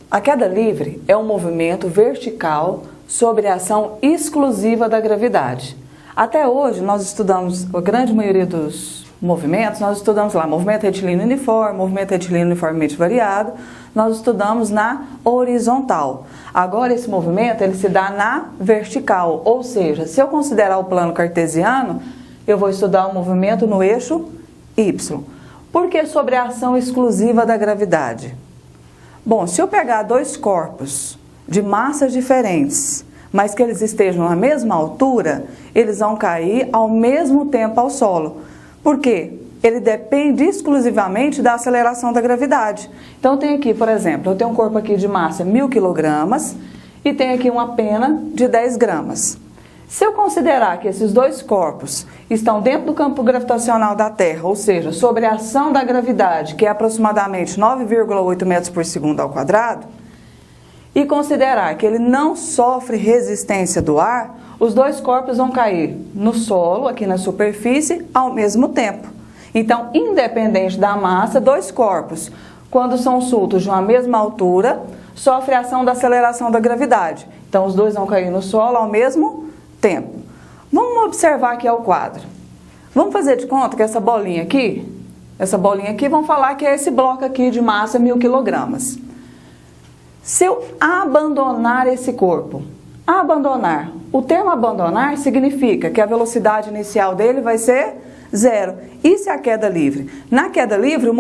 A queda livre é um movimento vertical sobre a ação exclusiva da gravidade. Até hoje nós estudamos, a grande maioria dos movimentos, nós estudamos lá movimento retilíneo uniforme, movimento retilíneo uniformemente variado, nós estudamos na horizontal. Agora esse movimento ele se dá na vertical, ou seja, se eu considerar o plano cartesiano, eu vou estudar o movimento no eixo Y. Por que sobre a ação exclusiva da gravidade? Bom, se eu pegar dois corpos de massas diferentes, mas que eles estejam na mesma altura, eles vão cair ao mesmo tempo ao solo. Por quê? Ele depende exclusivamente da aceleração da gravidade. Então eu tenho aqui, por exemplo, eu tenho um corpo aqui de massa 1000 kg e tenho aqui uma pena de 10 gramas. Se eu considerar que esses dois corpos estão dentro do campo gravitacional da Terra, ou seja, sobre a ação da gravidade, que é aproximadamente 9,8 metros por segundo ao quadrado, e considerar que ele não sofre resistência do ar, os dois corpos vão cair no solo, aqui na superfície, ao mesmo tempo. Então, independente da massa, dois corpos, quando são soltos de uma mesma altura, sofrem a ação da aceleração da gravidade. Então, os dois vão cair no solo ao mesmo tempo. Vamos observar aqui o quadro. Vamos fazer de conta que essa bolinha aqui, vamos falar que é esse bloco aqui de massa 1000 kg. Se eu abandonar esse corpo, o termo abandonar significa que a velocidade inicial dele vai ser zero. Isso é a queda livre. Na queda livre,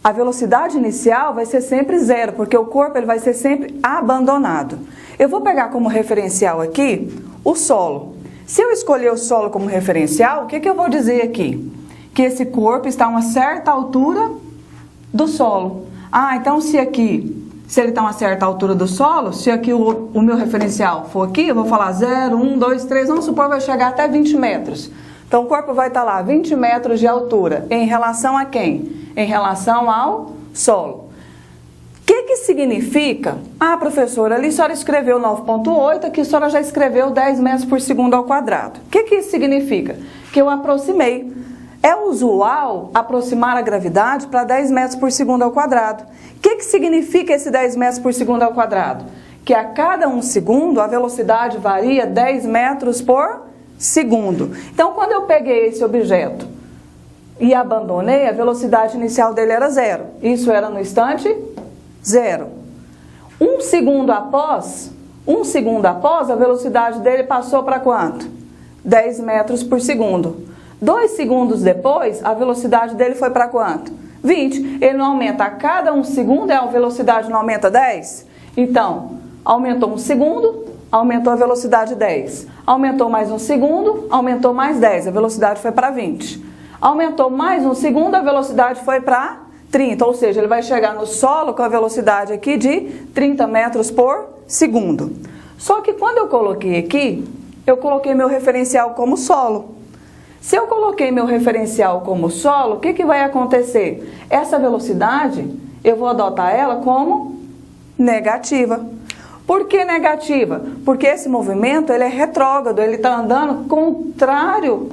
a velocidade inicial vai ser sempre zero, porque o corpo ele vai ser sempre abandonado. Eu vou pegar como referencial aqui o solo. Se eu escolher o solo como referencial, o que eu vou dizer aqui? Que esse corpo está a uma certa altura do solo. Então se ele está a uma certa altura do solo, se aqui o meu referencial for aqui, eu vou falar 0, 1, 2, 3, vamos supor que vai chegar até 20 metros. Então o corpo vai estar lá 20 metros de altura. Em relação a quem? Em relação ao solo. O que significa? Professora, ali a senhora escreveu 9,8, aqui a senhora já escreveu 10 metros por segundo ao quadrado. O que isso significa? Que eu aproximei. É usual aproximar a gravidade para 10 metros por segundo ao quadrado. O que significa esse 10 metros por segundo ao quadrado? Que a cada 1 segundo a velocidade varia 10 metros por segundo. Então, quando eu peguei esse objeto e abandonei, a velocidade inicial dele era zero. Isso era no instante zero. Um segundo após, a velocidade dele passou para quanto? 10 metros por segundo. 2 segundos depois, a velocidade dele foi para quanto? 20. Ele não aumenta a cada 1 segundo, a velocidade não aumenta 10? Então, aumentou 1 segundo, aumentou a velocidade 10. Aumentou mais 1 segundo, aumentou mais 10, a velocidade foi para 20. Aumentou mais 1 segundo, a velocidade foi para 30, ou seja, ele vai chegar no solo com a velocidade aqui de 30 metros por segundo. Só que quando eu coloquei aqui, eu coloquei meu referencial como solo. Se eu coloquei meu referencial como solo, o que vai acontecer? Essa velocidade, eu vou adotar ela como negativa. Por que negativa? Porque esse movimento ele é retrógrado, ele está andando contrário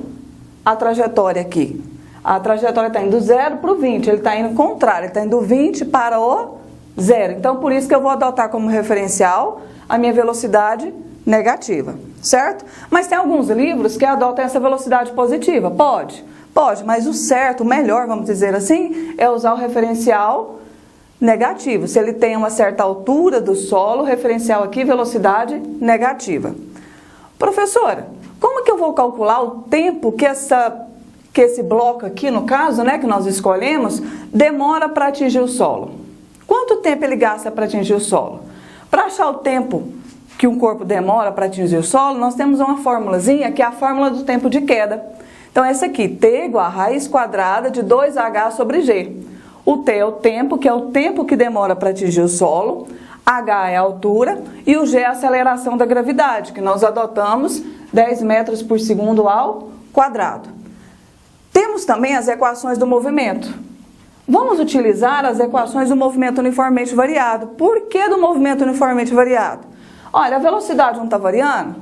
à trajetória aqui. A trajetória está indo do 0 para o 20, ele está indo contrário, ele está indo do 20 para o 0. Então, por isso que eu vou adotar como referencial a minha velocidade negativa, certo? Mas tem alguns livros que adotam essa velocidade positiva. Pode, mas o certo, o melhor, vamos dizer assim, é usar o referencial negativo. Se ele tem uma certa altura do solo, referencial aqui, velocidade negativa. Professora, como que eu vou calcular o tempo que esse bloco aqui, no caso, né, que nós escolhemos, demora para atingir o solo? Quanto tempo ele gasta para atingir o solo? Para achar o tempo que um corpo demora para atingir o solo, nós temos uma formulazinha que é a fórmula do tempo de queda. Então essa aqui, T igual a raiz quadrada de 2H sobre G. O T é o tempo, que é o tempo que demora para atingir o solo, H é a altura e o G é a aceleração da gravidade, que nós adotamos 10 metros por segundo ao quadrado. Temos também as equações do movimento. Vamos utilizar as equações do movimento uniformemente variado. Por que do movimento uniformemente variado? Olha, a velocidade não está variando?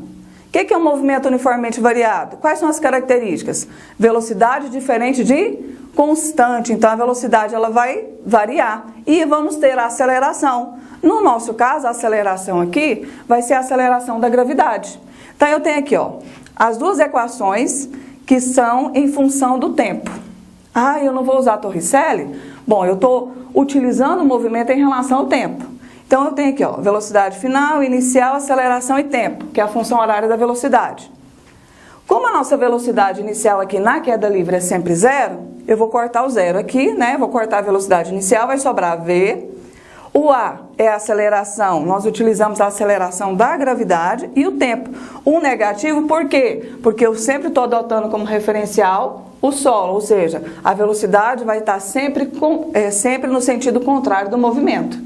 O que é um movimento uniformemente variado? Quais são as características? Velocidade diferente de constante, então a velocidade ela vai variar. E vamos ter a aceleração. No nosso caso, a aceleração aqui vai ser a aceleração da gravidade. Então eu tenho aqui, ó, as duas equações que são em função do tempo. Ah, eu não vou usar Torricelli? Bom, eu estou utilizando o movimento em relação ao tempo. Então eu tenho aqui, ó, velocidade final, inicial, aceleração e tempo, que é a função horária da velocidade. Como a nossa velocidade inicial aqui na queda livre é sempre zero, eu vou cortar o zero aqui, né? Vou cortar a velocidade inicial, vai sobrar V. O A é a aceleração, nós utilizamos a aceleração da gravidade e o tempo. Um negativo, por quê? Porque eu sempre estou adotando como referencial o solo, ou seja, a velocidade vai estar sempre no sentido contrário do movimento.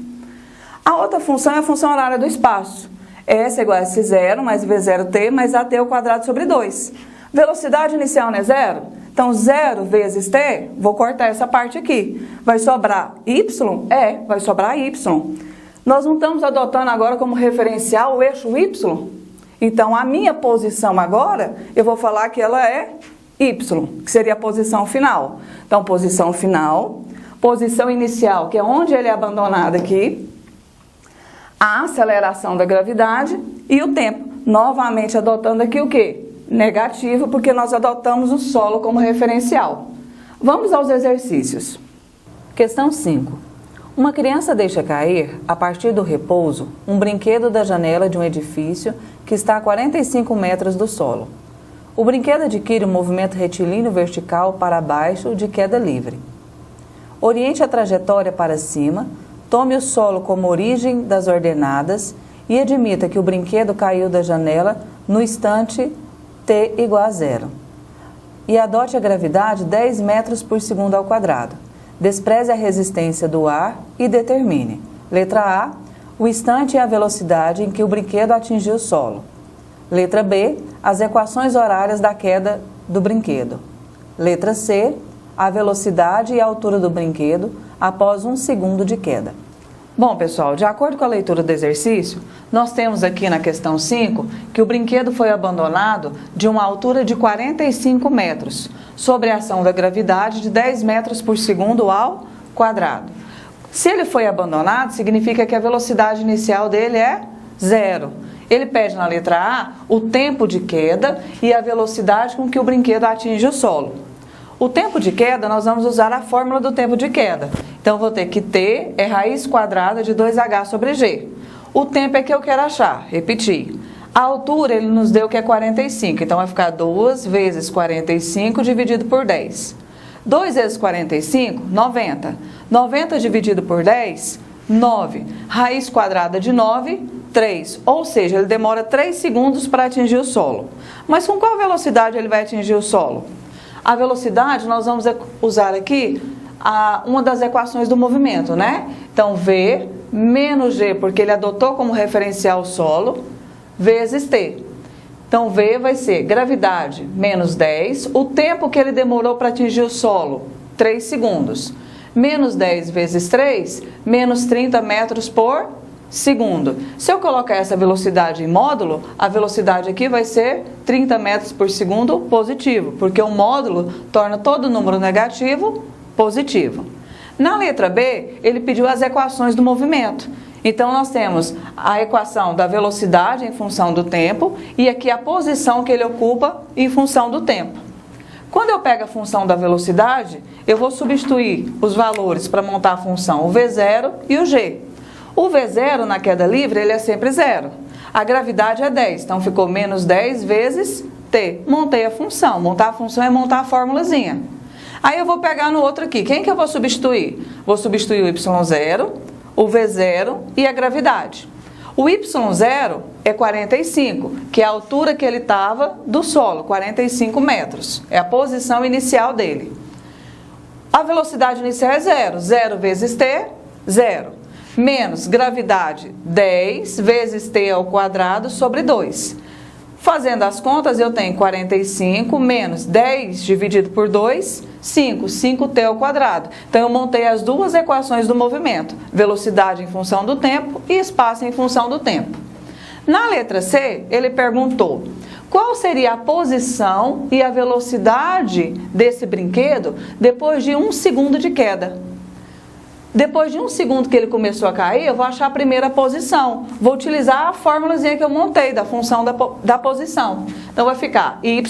A outra função é a função horária do espaço. S é igual a S0 mais V0t mais AT ao quadrado sobre 2. Velocidade inicial não é zero? Então, 0 vezes t, vou cortar essa parte aqui. Vai sobrar y? Vai sobrar y. Nós não estamos adotando agora como referencial o eixo y? Então, a minha posição agora, eu vou falar que ela é y, que seria a posição final. Então, posição final, posição inicial, que é onde ele é abandonado aqui, a aceleração da gravidade e o tempo. Novamente adotando aqui o quê? Negativo, porque nós adotamos o solo como referencial. Vamos aos exercícios. Questão 5. Uma criança deixa cair, a partir do repouso, um brinquedo da janela de um edifício que está a 45 metros do solo. O brinquedo adquire um movimento retilíneo vertical para baixo de queda livre. Oriente a trajetória para cima, tome o solo como origem das ordenadas e admita que o brinquedo caiu da janela no instante t igual a zero. E adote a gravidade 10 metros por segundo ao quadrado. Despreze a resistência do ar e determine. Letra A, o instante e a velocidade em que o brinquedo atingiu o solo. Letra B, as equações horárias da queda do brinquedo. Letra C, a velocidade e a altura do brinquedo após 1 segundo de queda. Bom, pessoal, de acordo com a leitura do exercício, nós temos aqui na questão 5 que o brinquedo foi abandonado de uma altura de 45 metros, sob a ação da gravidade de 10 metros por segundo ao quadrado. Se ele foi abandonado, significa que a velocidade inicial dele é zero. Ele pede na letra A o tempo de queda e a velocidade com que o brinquedo atinge o solo. O tempo de queda, nós vamos usar a fórmula do tempo de queda. Então, vou ter que T é raiz quadrada de 2H sobre G. O tempo é que eu quero achar, repetir. A altura, ele nos deu que é 45, então vai ficar 2 vezes 45 dividido por 10. 2 vezes 45, 90. 90 dividido por 10, 9. Raiz quadrada de 9, 3. Ou seja, ele demora 3 segundos para atingir o solo. Mas com qual velocidade ele vai atingir o solo? A velocidade, nós vamos usar aqui uma das equações do movimento, né? Então, V menos G, porque ele adotou como referencial o solo, vezes T. Então, V vai ser gravidade menos 10, o tempo que ele demorou para atingir o solo, 3 segundos. Menos 10 vezes 3, menos 30 metros por segundo. Se eu colocar essa velocidade em módulo, a velocidade aqui vai ser 30 metros por segundo positivo, porque o módulo torna todo número negativo positivo. Na letra B, ele pediu as equações do movimento. Então, nós temos a equação da velocidade em função do tempo e aqui a posição que ele ocupa em função do tempo. Quando eu pego a função da velocidade, eu vou substituir os valores para montar a função, o V0 e o G. O V0 na queda livre, ele é sempre zero. A gravidade é 10, então ficou menos 10 vezes T. Montei a função. Montar a função é montar a formulazinha. Aí eu vou pegar no outro aqui. Quem que eu vou substituir? Vou substituir o Y0, o V0 e a gravidade. O Y0 é 45, que é a altura que ele estava do solo, 45 metros. É a posição inicial dele. A velocidade inicial é zero. 0 vezes T, 0. Menos gravidade, 10 vezes T ao quadrado sobre 2. Fazendo as contas, eu tenho 45 menos 10 dividido por 2, 5. 5T ao quadrado. Então, eu montei as duas equações do movimento. Velocidade em função do tempo e espaço em função do tempo. Na letra C, ele perguntou qual seria a posição e a velocidade desse brinquedo depois de 1 segundo de queda. Depois de 1 segundo que ele começou a cair, eu vou achar a primeira posição. Vou utilizar a formulazinha que eu montei da função da posição. Então, vai ficar y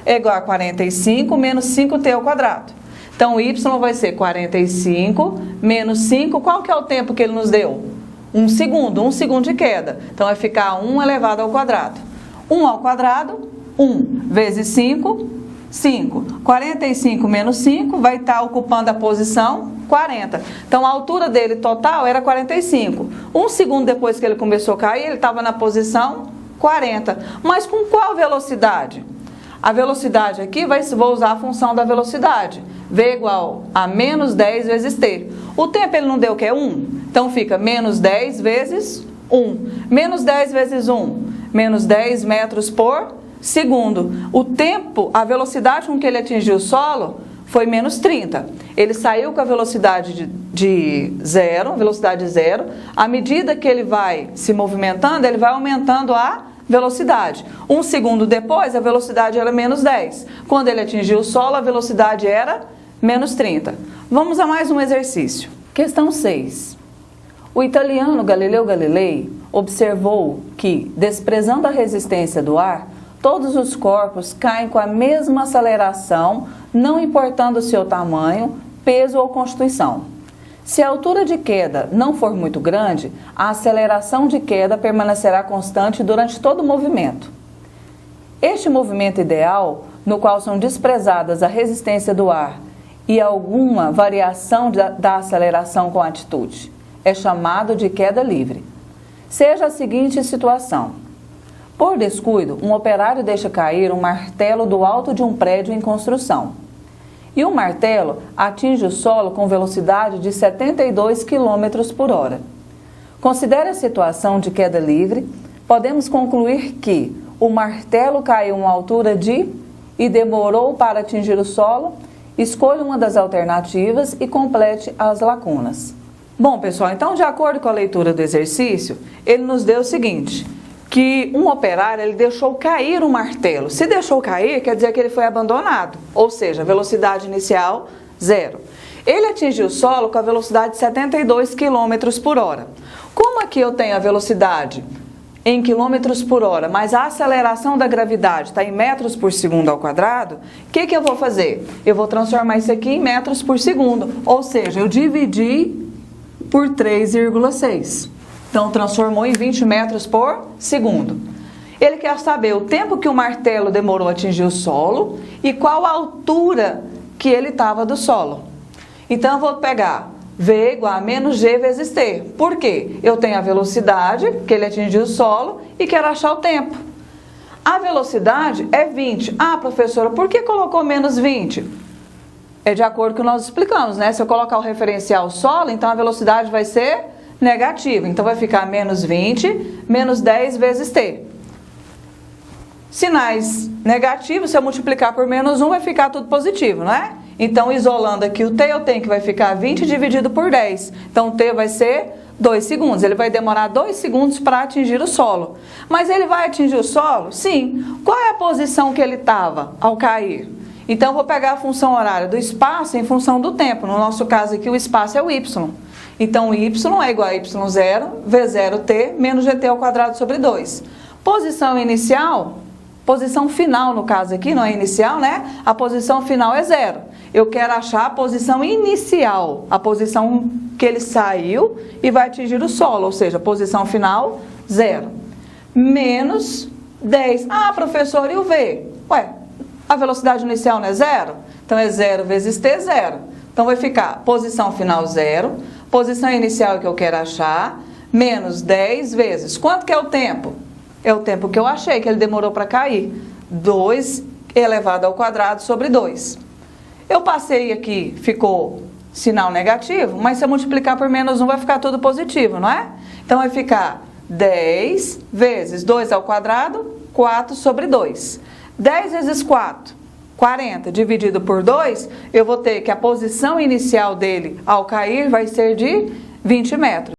é igual a 45 menos 5t ao quadrado. Então, y vai ser 45 menos 5. Qual que é o tempo que ele nos deu? 1 segundo de queda. Então, vai ficar 1 elevado ao quadrado. 1 ao quadrado, 1 vezes 5, 5. 45 menos 5 vai estar ocupando a posição 40. Então, a altura dele total era 45. 1 segundo depois que ele começou a cair, ele estava na posição 40. Mas com qual velocidade? A velocidade aqui, vou usar a função da velocidade. V igual a menos 10 vezes t. O tempo ele não deu o que? 1. Então, fica menos 10 vezes 1. Menos 10 vezes 1. Menos 10 metros por segundo. O tempo, a velocidade com que ele atingiu o solo foi menos 30. Ele saiu com a velocidade de zero, velocidade zero. À medida que ele vai se movimentando, ele vai aumentando a velocidade. 1 segundo depois, a velocidade era menos 10. Quando ele atingiu o solo, a velocidade era menos 30. Vamos a mais um exercício. Questão 6. O italiano Galileu Galilei observou que, desprezando a resistência do ar, todos os corpos caem com a mesma aceleração, não importando o seu tamanho, peso ou constituição. Se a altura de queda não for muito grande, a aceleração de queda permanecerá constante durante todo o movimento. Este movimento ideal, no qual são desprezadas a resistência do ar e alguma variação da aceleração com a altitude, é chamado de queda livre. Seja a seguinte situação. Por descuido, um operário deixa cair um martelo do alto de um prédio em construção. E o martelo atinge o solo com velocidade de 72 km por hora. Considere a situação de queda livre. Podemos concluir que o martelo caiu a uma altura de e demorou para atingir o solo. Escolha uma das alternativas e complete as lacunas. Bom, pessoal, então, de acordo com a leitura do exercício, ele nos deu o seguinte, que um operário ele deixou cair um martelo. Se deixou cair, quer dizer que ele foi abandonado, ou seja, velocidade inicial, 0. Ele atingiu o solo com a velocidade de 72 km por hora. Como aqui eu tenho a velocidade em quilômetros por hora, mas a aceleração da gravidade está em metros por segundo ao quadrado, o que eu vou fazer? Eu vou transformar isso aqui em metros por segundo, ou seja, eu dividi por 3,6. Então, transformou em 20 metros por segundo. Ele quer saber o tempo que o martelo demorou a atingir o solo e qual a altura que ele estava do solo. Então, eu vou pegar V igual a menos G vezes T. Por quê? Eu tenho a velocidade que ele atingiu o solo e quero achar o tempo. A velocidade é 20. Ah, professora, por que colocou menos 20? É de acordo com o que nós explicamos, né? Se eu colocar o referencial solo, então a velocidade vai ser negativa. Então, vai ficar menos 20, menos 10 vezes t. Sinais negativos, se eu multiplicar por menos 1, vai ficar tudo positivo, não é? Então, isolando aqui o t, eu tenho que vai ficar 20 dividido por 10. Então, o t vai ser 2 segundos. Ele vai demorar 2 segundos para atingir o solo. Mas ele vai atingir o solo? Sim. Qual é a posição que ele estava ao cair? Então, eu vou pegar a função horária do espaço em função do tempo. No nosso caso aqui, o espaço é o y. Então, y é igual a y0, v0t, menos gt ao quadrado sobre 2. Posição inicial, posição final no caso aqui, não é inicial, né? A posição final é 0. Eu quero achar a posição inicial, a posição que ele saiu e vai atingir o solo, ou seja, posição final, 0. Menos 10. Ah, professor, e o v? Ué, a velocidade inicial não é 0? Então, é 0 vezes t, 0. Então, vai ficar posição final 0, posição inicial que eu quero achar, menos 10 vezes. Quanto que é o tempo? É o tempo que eu achei que ele demorou para cair. 2 elevado ao quadrado sobre 2. Eu passei aqui, ficou sinal negativo, mas se eu multiplicar por menos 1 vai ficar tudo positivo, não é? Então, vai ficar 10 vezes 2 ao quadrado, 4 sobre 2. 10 vezes 4, 40, dividido por 2, eu vou ter que a posição inicial dele ao cair vai ser de 20 metros.